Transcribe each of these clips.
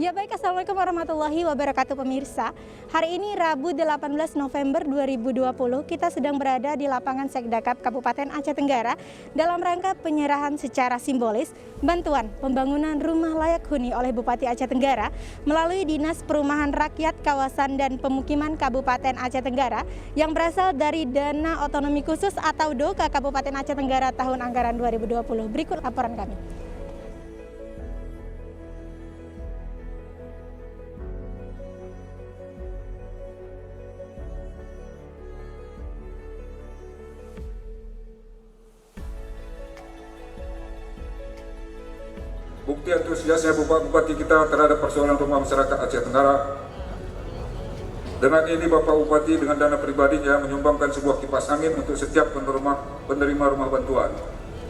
Ya baik, Assalamualaikum warahmatullahi wabarakatuh pemirsa. Hari ini Rabu 18 November 2020, kita sedang berada di lapangan Sekdakap Kabupaten Aceh Tenggara dalam rangka penyerahan secara simbolis bantuan pembangunan rumah layak huni oleh Bupati Aceh Tenggara melalui Dinas Perumahan Rakyat Kawasan dan Pemukiman Kabupaten Aceh Tenggara yang berasal dari Dana Otonomi Khusus atau DOKA Kabupaten Aceh Tenggara tahun anggaran 2020. Berikut laporan kami. Bukti antusiasnya Bupati kita terhadap persoalan rumah masyarakat Aceh Tenggara. Dengan ini Bapak Bupati dengan dana pribadinya menyumbangkan sebuah kipas angin untuk setiap penerima rumah bantuan.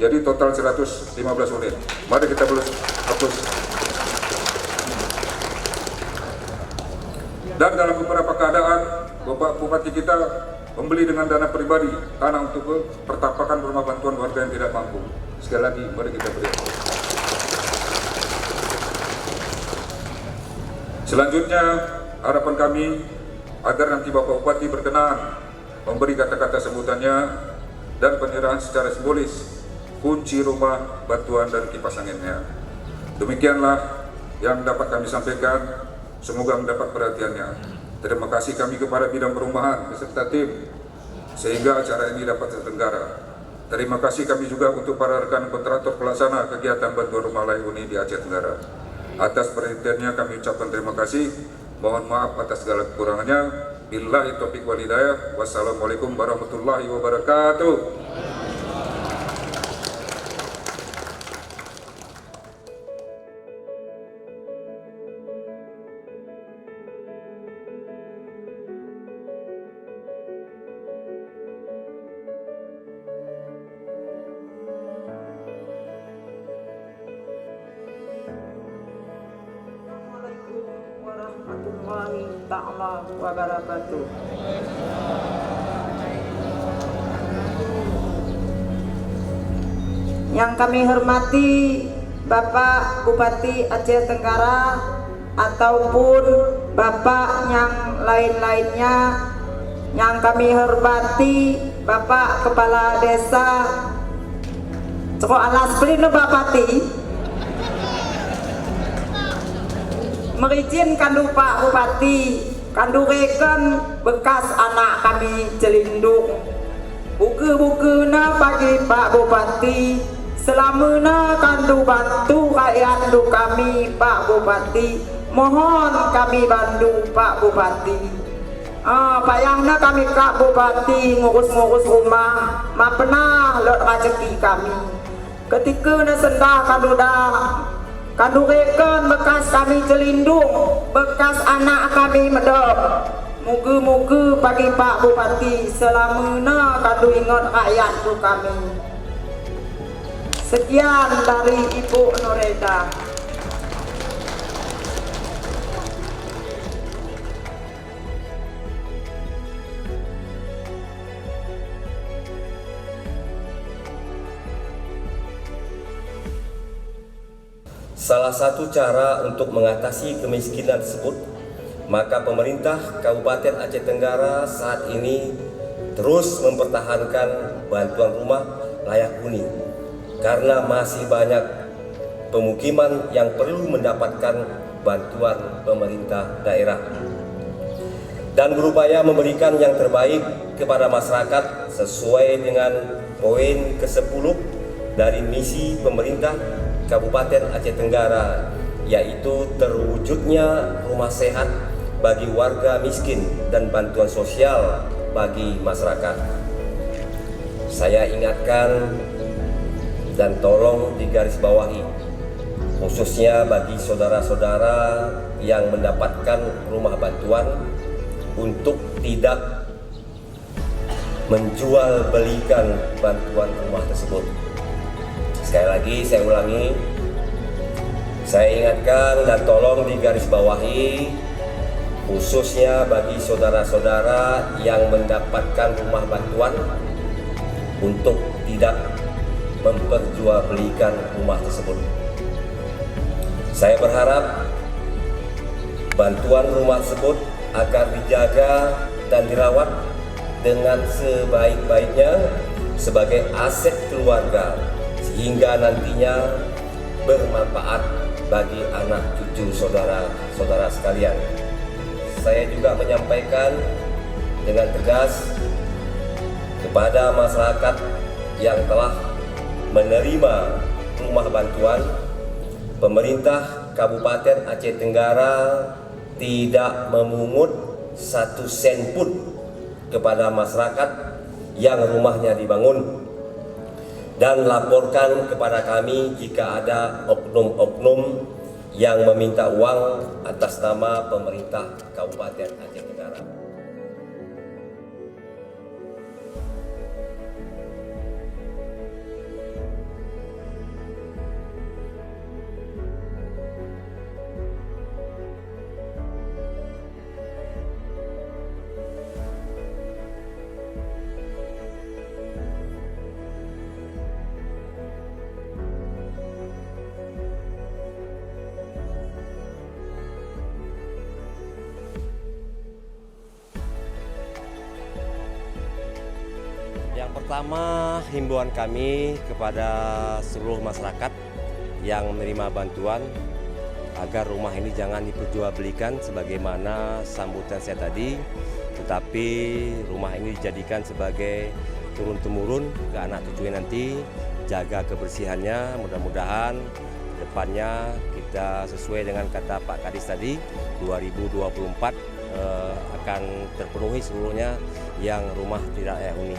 Jadi total 115 unit. Mari kita hapus. Dan dalam beberapa keadaan Bapak Bupati kita membeli dengan dana pribadi tanah untuk pertapakan rumah bantuan warga yang tidak mampu. Sekali lagi mari kita beri. Selanjutnya, harapan kami agar nanti Bapak Bupati berkenan memberi kata-kata sebutannya dan penyerahan secara simbolis kunci rumah, bantuan, dan kipas anginnya. Demikianlah yang dapat kami sampaikan, semoga mendapat perhatiannya. Terima kasih kami kepada bidang perumahan beserta tim, sehingga acara ini dapat terselenggara. Terima kasih kami juga untuk para rekan kontraktor pelaksana kegiatan bantuan rumah layak huni di Aceh Tenggara. Atas perhatiannya kami ucapkan terima kasih. Mohon maaf atas segala kekurangannya. Billahi taufiq wal hidayah. Wassalamualaikum warahmatullahi wabarakatuh. Warahmatullahi ta'ala wabarakatuh. Yang kami hormati Bapak Bupati Aceh Tenggara ataupun Bapak yang lain-lainnya, yang kami hormati Bapak Kepala Desa Coko Alas Pelino Bapati, merizin kandu Pak Bupati, kandu reken bekas anak kami celindung. Buku-bukuna bagi Pak Bupati, selamanya kandu bantu rakyat du kami Pak Bupati. Mohon kami bantu Pak Bupati. Payahna kami Kak Bupati ngurus-ngurus rumah, ma pernah lot rezeki kami. Ketika na sendah kandu dah kandu reken bekas kami celindung, bekas anak kami medok. Muga-muga bagi Pak Bupati selamanya kandu ingat rakyat tu kami. Sekian dari Ibu Nureda. Salah satu cara untuk mengatasi kemiskinan tersebut, maka pemerintah Kabupaten Aceh Tenggara saat ini terus mempertahankan bantuan rumah layak huni karena masih banyak pemukiman yang perlu mendapatkan bantuan pemerintah daerah dan berupaya memberikan yang terbaik kepada masyarakat sesuai dengan poin ke-10 dari misi pemerintah Kabupaten Aceh Tenggara, yaitu terwujudnya rumah sehat bagi warga miskin dan bantuan sosial bagi masyarakat. Saya ingatkan dan tolong digarisbawahi, khususnya bagi saudara-saudara yang mendapatkan rumah bantuan, untuk tidak menjual belikan bantuan rumah tersebut. Sekali lagi saya ulangi, saya ingatkan dan tolong digarisbawahi, khususnya bagi saudara-saudara yang mendapatkan rumah bantuan untuk tidak memperjualbelikan rumah tersebut. Saya berharap bantuan rumah tersebut agar dijaga dan dirawat dengan sebaik-baiknya sebagai aset keluarga sehingga nantinya bermanfaat bagi anak cucu saudara-saudara sekalian. Saya juga menyampaikan dengan tegas kepada masyarakat yang telah menerima rumah bantuan, pemerintah Kabupaten Aceh Tenggara tidak memungut 1 sen pun kepada masyarakat yang rumahnya dibangun, dan laporkan kepada kami jika ada oknum-oknum yang meminta uang atas nama pemerintah Kabupaten Aceh Tenggara. Yang pertama, himbauan kami kepada seluruh masyarakat yang menerima bantuan agar rumah ini jangan diperjualbelikan sebagaimana sambutan saya tadi, tetapi rumah ini dijadikan sebagai turun-temurun ke anak cucunya nanti, jaga kebersihannya. Mudah-mudahan depannya kita sesuai dengan kata Pak Kadis tadi, 2024 akan terpenuhi seluruhnya yang rumah tidak layak huni.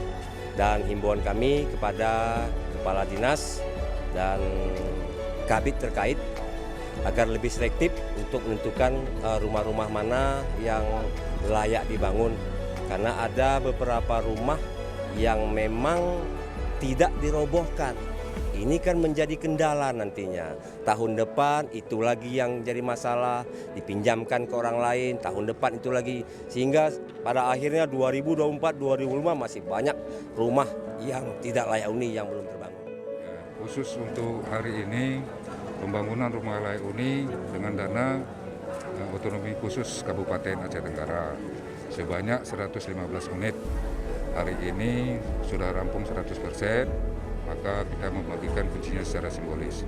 Dan himbauan kami kepada Kepala Dinas dan Kabid terkait agar lebih selektif untuk menentukan rumah-rumah mana yang layak dibangun. Karena ada beberapa rumah yang memang tidak dirobohkan. Ini kan menjadi kendala nantinya. Tahun depan itu lagi yang jadi masalah, dipinjamkan ke orang lain, tahun depan itu lagi. Sehingga pada akhirnya 2024-2025 masih banyak rumah yang tidak layak huni yang belum terbangun. Khusus untuk hari ini, pembangunan rumah layak huni dengan dana otonomi khusus Kabupaten Aceh Tenggara sebanyak 115 unit. Hari ini sudah rampung 100%. Maka kita membagikan kuncinya secara simbolis.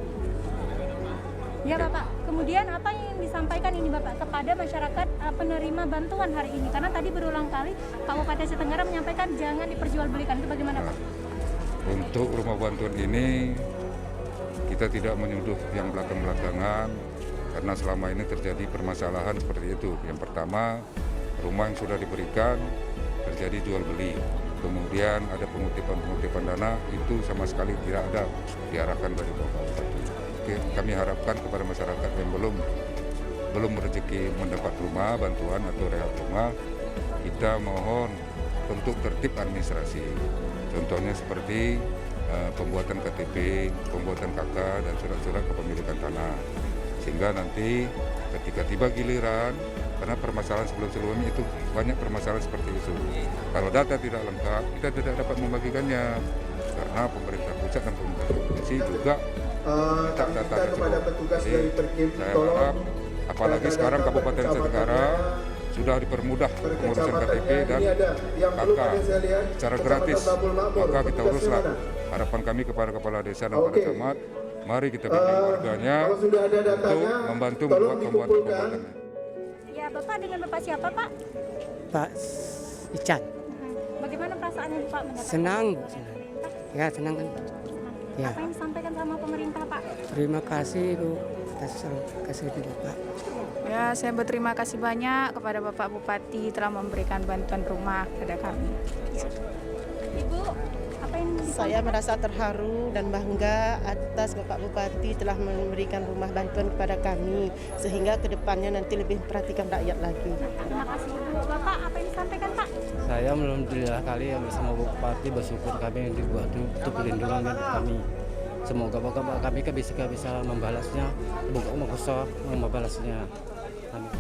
Ya Bapak, kemudian apa yang disampaikan ini Bapak kepada masyarakat penerima bantuan hari ini? Karena tadi berulang kali Kabupaten Aceh Tenggara menyampaikan jangan diperjualbelikan, itu bagaimana Pak? Untuk rumah bantuan ini kita tidak menyuduh yang belakang-belakangan karena selama ini terjadi permasalahan seperti itu. Yang pertama, rumah yang sudah diberikan terjadi jual beli. Kemudian ada pengutipan dana, itu sama sekali tidak ada diarahkan dari Bapak Bupati. Kami harapkan kepada masyarakat yang belum rezeki mendapat rumah, bantuan atau rehab rumah, kita mohon untuk tertib administrasi. Contohnya seperti pembuatan KTP, pembuatan KK, dan surat-surat kepemilikan tanah. Sehingga nanti ketika tiba giliran, karena permasalahan sebelum-sebelumnya itu banyak permasalahan seperti itu. Kalau data tidak lengkap, kita tidak dapat membagikannya. Karena pemerintah pusat dan pemerintah provinsi juga minta data tersebut. Jadi saya harap, apalagi sekarang Kabupaten Aceh Tenggara sudah dipermudah pengurusan KTP dan KK secara gratis, maka kita uruslah. Harapan kami kepada Kepala Desa dan para camat, mari kita bimbing warganya untuk membantu membuat pembuatan-pembuatannya. Ya Bapak, dengan Bapak siapa Pak? Pak Ican. Bagaimana perasaannya Pak mendapat? Senang, Bu, senang. Ya, senang kan. Ya. Apa yang disampaikan sama pemerintah Pak? Terima kasih Bu atas kasih Bapak. Ya, saya berterima kasih banyak kepada Bapak Bupati telah memberikan bantuan rumah kepada kami. Ibu, apa yang disampaikan? Saya merasa terharu dan bangga atas Bapak Bupati telah memberikan rumah bantuan kepada kami sehingga kedepannya nanti lebih memperhatikan rakyat lagi. Terima kasih Ibu. Kalau Bapak apa yang disampaikan Pak? Saya alhamdulillah kali yang bersama Bupati bersyukur kami yang dibuat untuk perlindungan kami. Semoga kami bisa membalasnya, semoga Allah membalasnya. Amin.